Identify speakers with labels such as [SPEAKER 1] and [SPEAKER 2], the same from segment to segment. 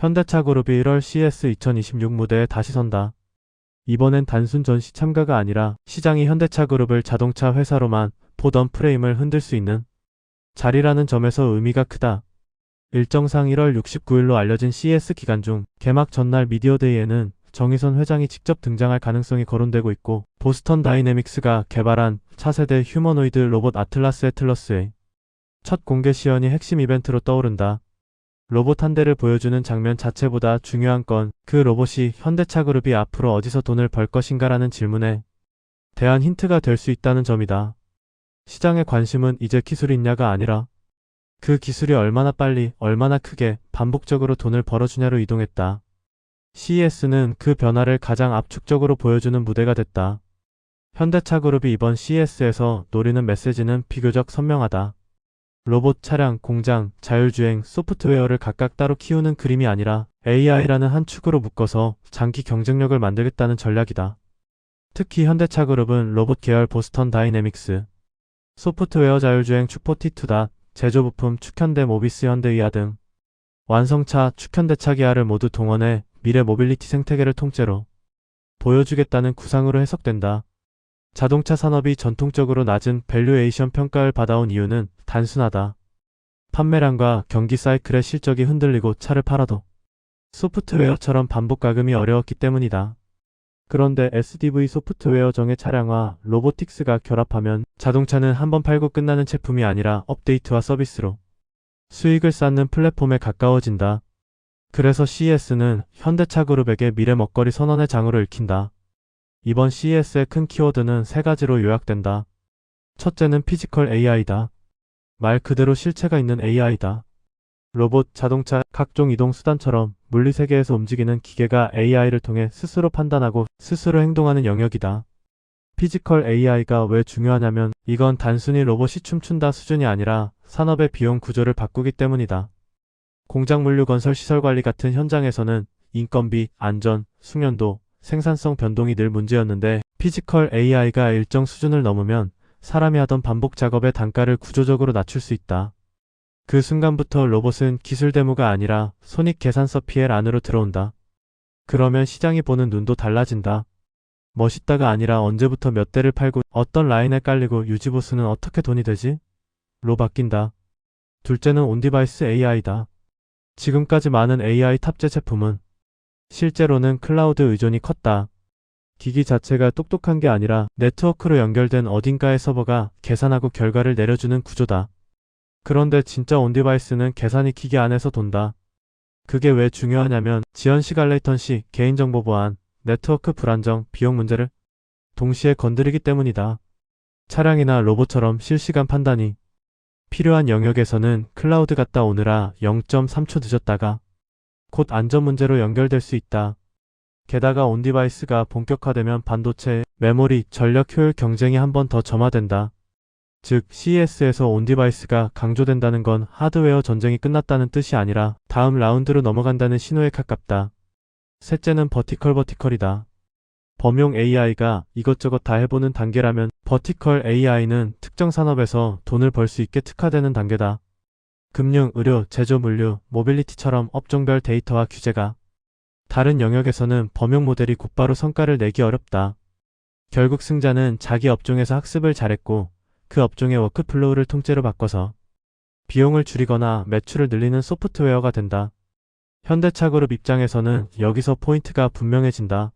[SPEAKER 1] 현대차그룹이 1월 CES 2026 무대에 다시 선다. 이번엔 단순 전시 참가가 아니라 시장이 현대차그룹을 자동차 회사로만 보던 프레임을 흔들 수 있는 자리라는 점에서 의미가 크다. 일정상 1월 69일로 알려진 CES 기간 중 개막 전날 미디어데이에는 정의선 회장이 직접 등장할 가능성이 거론되고 있고, 보스턴 다이내믹스가 개발한 차세대 휴머노이드 로봇 아틀라스 애틀러스의 첫 공개 시연이 핵심 이벤트로 떠오른다. 로봇 한 대를 보여주는 장면 자체보다 중요한 건 그 로봇이 현대차그룹이 앞으로 어디서 돈을 벌 것인가라는 질문에 대한 힌트가 될 수 있다는 점이다. 시장의 관심은 이제 기술이 있냐가 아니라 그 기술이 얼마나 빨리, 얼마나 크게 반복적으로 돈을 벌어주냐로 이동했다. CES는 그 변화를 가장 압축적으로 보여주는 무대가 됐다. 현대차그룹이 이번 CES에서 노리는 메시지는 비교적 선명하다. 로봇, 차량, 공장, 자율주행, 소프트웨어를 각각 따로 키우는 그림이 아니라 AI라는 한 축으로 묶어서 장기 경쟁력을 만들겠다는 전략이다. 특히 현대차그룹은 로봇 계열 보스턴 다이내믹스, 소프트웨어 자율주행 축포티2다, 제조부품 축현대 모비스 현대위아 등 완성차 축현대차 기아를 모두 동원해 미래 모빌리티 생태계를 통째로 보여주겠다는 구상으로 해석된다. 자동차 산업이 전통적으로 낮은 밸류에이션 평가를 받아온 이유는 단순하다. 판매량과 경기 사이클의 실적이 흔들리고 차를 팔아도 소프트웨어처럼 반복 가금이 어려웠기 때문이다. 그런데 SDV 소프트웨어 정의 차량화, 로보틱스가 결합하면 자동차는 한번 팔고 끝나는 제품이 아니라 업데이트와 서비스로 수익을 쌓는 플랫폼에 가까워진다. 그래서 CES는 현대차그룹에게 미래 먹거리 선언의 장으로 읽힌다. 이번 CES의 큰 키워드는 세 가지로 요약된다. 첫째는 피지컬 AI다. 말 그대로 실체가 있는 AI다. 로봇, 자동차, 각종 이동수단처럼 물리세계에서 움직이는 기계가 AI를 통해 스스로 판단하고 스스로 행동하는 영역이다. 피지컬 AI가 왜 중요하냐면 이건 단순히 로봇이 춤춘다 수준이 아니라 산업의 비용 구조를 바꾸기 때문이다. 공장 물류 건설 시설 관리 같은 현장에서는 인건비, 안전, 숙련도, 생산성 변동이 늘 문제였는데 피지컬 AI가 일정 수준을 넘으면 사람이 하던 반복 작업의 단가를 구조적으로 낮출 수 있다. 그 순간부터 로봇은 기술 데모가 아니라 손익 계산서 PL 안으로 들어온다. 그러면 시장이 보는 눈도 달라진다. 멋있다가 아니라 언제부터 몇 대를 팔고 어떤 라인에 깔리고 유지보수는 어떻게 돈이 되지? 로 바뀐다. 둘째는 온디바이스 AI다. 지금까지 많은 AI 탑재 제품은 실제로는 클라우드 의존이 컸다. 기기 자체가 똑똑한 게 아니라 네트워크로 연결된 어딘가의 서버가 계산하고 결과를 내려주는 구조다. 그런데 진짜 온디바이스는 계산이 기기 안에서 돈다. 그게 왜 중요하냐면 지연식 알레이턴시, 개인정보 보안, 네트워크 불안정, 비용 문제를 동시에 건드리기 때문이다. 차량이나 로봇처럼 실시간 판단이 필요한 영역에서는 클라우드 갔다 오느라 0.3초 늦었다가 곧 안전 문제로 연결될 수 있다. 게다가 온디바이스가 본격화되면 반도체, 메모리, 전력 효율 경쟁이 한 번 더 점화된다. 즉 CES에서 온디바이스가 강조된다는 건 하드웨어 전쟁이 끝났다는 뜻이 아니라 다음 라운드로 넘어간다는 신호에 가깝다. 셋째는 버티컬이다. 범용 AI가 이것저것 다 해보는 단계라면 버티컬 AI는 특정 산업에서 돈을 벌 수 있게 특화되는 단계다. 금융, 의료, 제조, 물류, 모빌리티처럼 업종별 데이터와 규제가 다른 영역에서는 범용 모델이 곧바로 성과를 내기 어렵다. 결국 승자는 자기 업종에서 학습을 잘했고 그 업종의 워크플로우를 통째로 바꿔서 비용을 줄이거나 매출을 늘리는 소프트웨어가 된다. 현대차그룹 입장에서는 여기서 포인트가 분명해진다.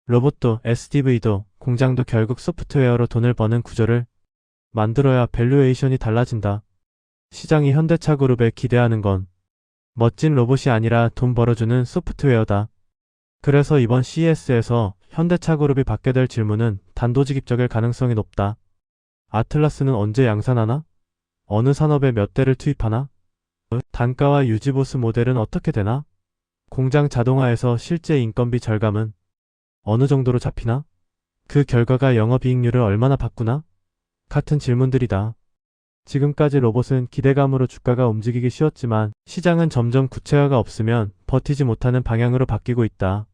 [SPEAKER 1] 로봇도 SDV도 공장도 결국 소프트웨어로 돈을 버는 구조를 만들어야 밸류에이션이 달라진다. 시장이 현대차그룹에 기대하는 건 멋진 로봇이 아니라 돈 벌어주는 소프트웨어다. 그래서 이번 CES에서 현대차그룹이 받게 될 질문은 단도직입적일 가능성이 높다. 아틀라스는 언제 양산하나? 어느 산업에 몇 대를 투입하나? 단가와 유지보수 모델은 어떻게 되나? 공장 자동화에서 실제 인건비 절감은 어느 정도로 잡히나? 그 결과가 영업이익률을 얼마나 바꾸나? 같은 질문들이다. 지금까지 로봇은 기대감으로 주가가 움직이기 쉬웠지만 시장은 점점 구체화가 없으면 버티지 못하는 방향으로 바뀌고 있다.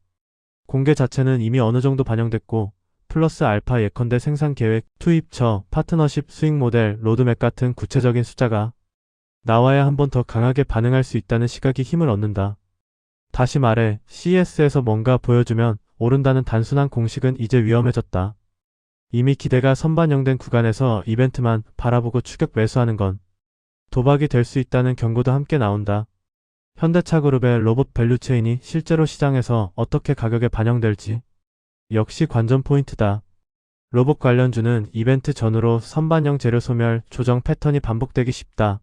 [SPEAKER 1] 공개 자체는 이미 어느 정도 반영됐고 플러스 알파 예컨대 생산 계획, 투입처, 파트너십, 수익 모델, 로드맵 같은 구체적인 숫자가 나와야 한 번 더 강하게 반응할 수 있다는 시각이 힘을 얻는다. 다시 말해, CES에서 뭔가 보여주면 오른다는 단순한 공식은 이제 위험해졌다. 이미 기대가 선반영된 구간에서 이벤트만 바라보고 추격 매수하는 건 도박이 될 수 있다는 경고도 함께 나온다. 현대차그룹의 로봇 밸류체인이 실제로 시장에서 어떻게 가격에 반영될지 역시 관전 포인트다. 로봇 관련주는 이벤트 전후로 선반영 재료 소멸 조정 패턴이 반복되기 쉽다.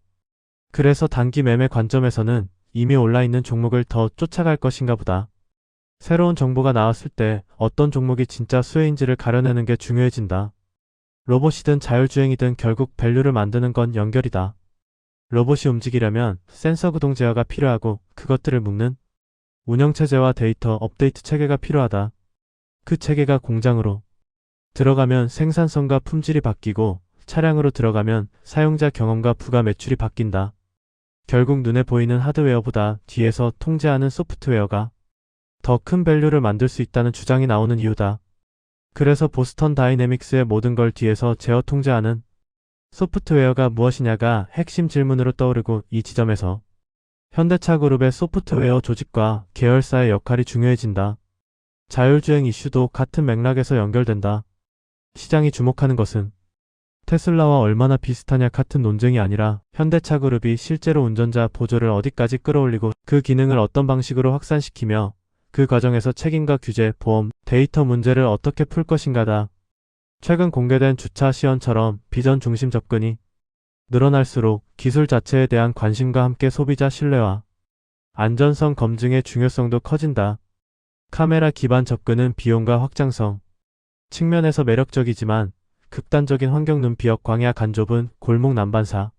[SPEAKER 1] 그래서 단기 매매 관점에서는 이미 올라있는 종목을 더 쫓아갈 것인가 보다. 새로운 정보가 나왔을 때 어떤 종목이 진짜 수혜인지를 가려내는 게 중요해진다. 로봇이든 자율주행이든 결국 밸류를 만드는 건 연결이다. 로봇이 움직이려면 센서 구동 제어가 필요하고 그것들을 묶는 운영체제와 데이터 업데이트 체계가 필요하다. 그 체계가 공장으로 들어가면 생산성과 품질이 바뀌고 차량으로 들어가면 사용자 경험과 부가 매출이 바뀐다. 결국 눈에 보이는 하드웨어보다 뒤에서 통제하는 소프트웨어가 더 큰 밸류를 만들 수 있다는 주장이 나오는 이유다. 그래서 보스턴 다이내믹스의 모든 걸 뒤에서 제어 통제하는 소프트웨어가 무엇이냐가 핵심 질문으로 떠오르고 이 지점에서 현대차그룹의 소프트웨어 조직과 계열사의 역할이 중요해진다. 자율주행 이슈도 같은 맥락에서 연결된다. 시장이 주목하는 것은 테슬라와 얼마나 비슷하냐 같은 논쟁이 아니라 현대차그룹이 실제로 운전자 보조를 어디까지 끌어올리고 그 기능을 어떤 방식으로 확산시키며 그 과정에서 책임과 규제, 보험, 데이터 문제를 어떻게 풀 것인가다. 최근 공개된 주차 시연처럼 비전 중심 접근이 늘어날수록 기술 자체에 대한 관심과 함께 소비자 신뢰와 안전성 검증의 중요성도 커진다. 카메라 기반 접근은 비용과 확장성 측면에서 매력적이지만 극단적인 환경 눈피역 광야 간좁은 골목 난반사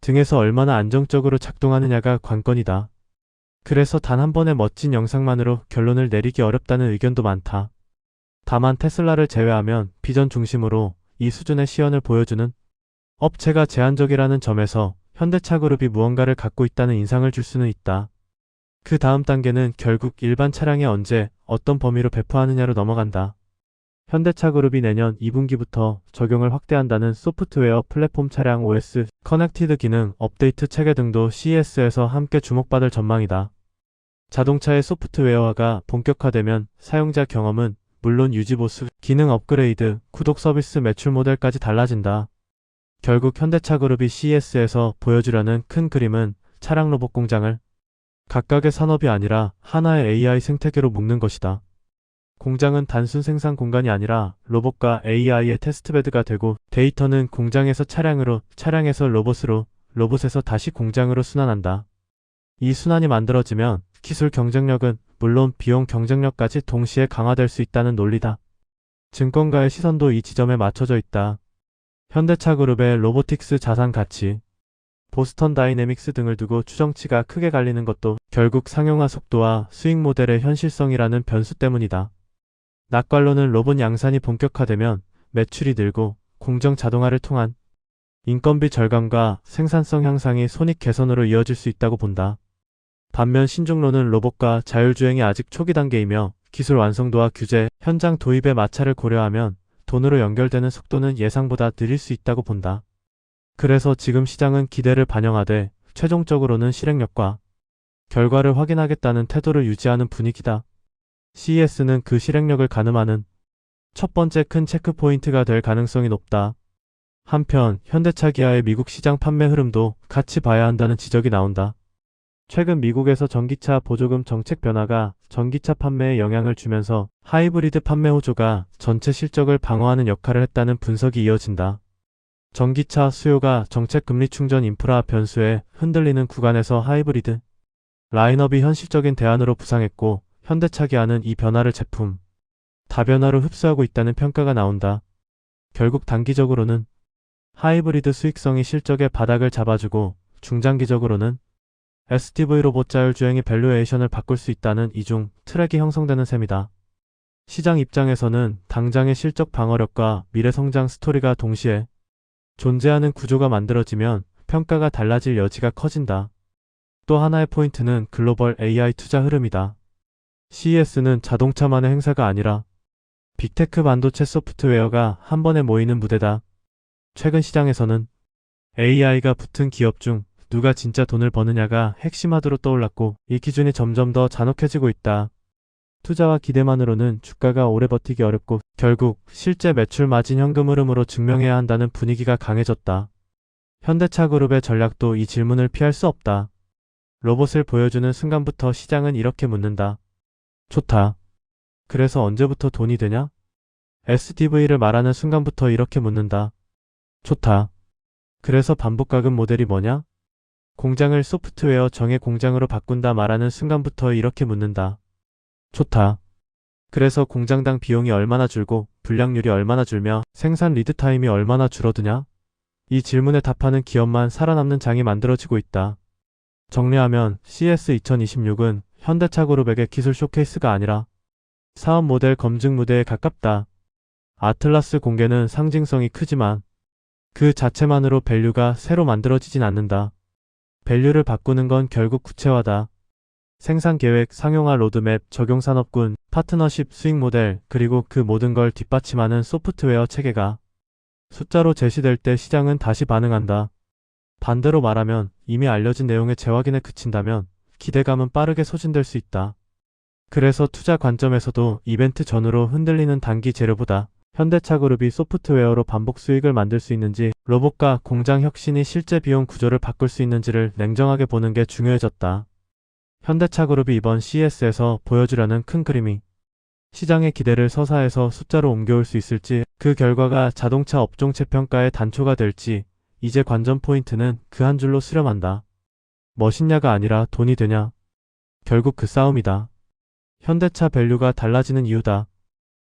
[SPEAKER 1] 등에서 얼마나 안정적으로 작동하느냐가 관건이다. 그래서 단 한 번의 멋진 영상만으로 결론을 내리기 어렵다는 의견도 많다. 다만 테슬라를 제외하면 비전 중심으로 이 수준의 시연을 보여주는 업체가 제한적이라는 점에서 현대차그룹이 무언가를 갖고 있다는 인상을 줄 수는 있다. 그 다음 단계는 결국 일반 차량에 언제 어떤 범위로 배포하느냐로 넘어간다. 현대차그룹이 내년 2분기부터 적용을 확대한다는 소프트웨어 플랫폼 차량 OS, 커넥티드 기능, 업데이트 체계 등도 CES에서 함께 주목받을 전망이다. 자동차의 소프트웨어화가 본격화되면 사용자 경험은 물론 유지보수, 기능 업그레이드, 구독 서비스 매출 모델까지 달라진다. 결국 현대차그룹이 CES에서 보여주려는 큰 그림은 차량 로봇 공장을 각각의 산업이 아니라 하나의 AI 생태계로 묶는 것이다. 공장은 단순 생산 공간이 아니라 로봇과 AI의 테스트베드가 되고 데이터는 공장에서 차량으로, 차량에서 로봇으로, 로봇에서 다시 공장으로 순환한다. 이 순환이 만들어지면 기술 경쟁력은 물론 비용 경쟁력까지 동시에 강화될 수 있다는 논리다. 증권가의 시선도 이 지점에 맞춰져 있다. 현대차그룹의 로보틱스 자산 가치, 보스턴 다이내믹스 등을 두고 추정치가 크게 갈리는 것도 결국 상용화 속도와 수익 모델의 현실성이라는 변수 때문이다. 낙관론은 로봇 양산이 본격화되면 매출이 늘고 공정 자동화를 통한 인건비 절감과 생산성 향상이 손익 개선으로 이어질 수 있다고 본다. 반면 신중론은 로봇과 자율주행이 아직 초기 단계이며 기술 완성도와 규제, 현장 도입의 마찰을 고려하면 돈으로 연결되는 속도는 예상보다 느릴 수 있다고 본다. 그래서 지금 시장은 기대를 반영하되 최종적으로는 실행력과 결과를 확인하겠다는 태도를 유지하는 분위기다. CES는 그 실행력을 가늠하는 첫 번째 큰 체크포인트가 될 가능성이 높다. 한편 현대차 기아의 미국 시장 판매 흐름도 같이 봐야 한다는 지적이 나온다. 최근 미국에서 전기차 보조금 정책 변화가 전기차 판매에 영향을 주면서 하이브리드 판매 호조가 전체 실적을 방어하는 역할을 했다는 분석이 이어진다. 전기차 수요가 정책 금리 충전 인프라 변수에 흔들리는 구간에서 하이브리드 라인업이 현실적인 대안으로 부상했고 현대차 기아는 이 변화를 제품 다변화로 흡수하고 있다는 평가가 나온다. 결국 단기적으로는 하이브리드 수익성이 실적의 바닥을 잡아주고 중장기적으로는 SDV 로봇 자율주행의 밸류에이션을 바꿀 수 있다는 이중 트랙이 형성되는 셈이다. 시장 입장에서는 당장의 실적 방어력과 미래 성장 스토리가 동시에 존재하는 구조가 만들어지면 평가가 달라질 여지가 커진다. 또 하나의 포인트는 글로벌 AI 투자 흐름이다. CES는 자동차만의 행사가 아니라 빅테크 반도체 소프트웨어가 한 번에 모이는 무대다. 최근 시장에서는 AI가 붙은 기업 중 누가 진짜 돈을 버느냐가 핵심하도록 떠올랐고 이 기준이 점점 더 잔혹해지고 있다. 투자와 기대만으로는 주가가 오래 버티기 어렵고 결국 실제 매출 마진 현금 흐름으로 증명해야 한다는 분위기가 강해졌다. 현대차 그룹의 전략도 이 질문을 피할 수 없다. 로봇을 보여주는 순간부터 시장은 이렇게 묻는다. 좋다. 그래서 언제부터 돈이 되냐? SDV를 말하는 순간부터 이렇게 묻는다. 좋다. 그래서 반복가금 모델이 뭐냐? 공장을 소프트웨어 정예 공장으로 바꾼다 말하는 순간부터 이렇게 묻는다. 좋다. 그래서 공장당 비용이 얼마나 줄고 불량률이 얼마나 줄며 생산 리드타임이 얼마나 줄어드냐? 이 질문에 답하는 기업만 살아남는 장이 만들어지고 있다. 정리하면 CES 2026은 현대차 그룹에게 기술 쇼케이스가 아니라 사업 모델 검증 무대에 가깝다. 아틀라스 공개는 상징성이 크지만 그 자체만으로 밸류가 새로 만들어지진 않는다. 밸류를 바꾸는 건 결국 구체화다. 생산 계획, 상용화 로드맵, 적용 산업군, 파트너십, 수익 모델, 그리고 그 모든 걸 뒷받침하는 소프트웨어 체계가 숫자로 제시될 때 시장은 다시 반응한다. 반대로 말하면 이미 알려진 내용의 재확인에 그친다면 기대감은 빠르게 소진될 수 있다. 그래서 투자 관점에서도 이벤트 전후로 흔들리는 단기 재료보다 현대차 그룹이 소프트웨어로 반복 수익을 만들 수 있는지, 로봇과 공장 혁신이 실제 비용 구조를 바꿀 수 있는지를 냉정하게 보는 게 중요해졌다. 현대차 그룹이 이번 CES에서 보여주려는 큰 그림이 시장의 기대를 서사해서 숫자로 옮겨올 수 있을지, 그 결과가 자동차 업종 재평가의 단초가 될지, 이제 관전 포인트는 그 한 줄로 수렴한다. 멋있냐가 아니라 돈이 되냐. 결국 그 싸움이다. 현대차 밸류가 달라지는 이유다.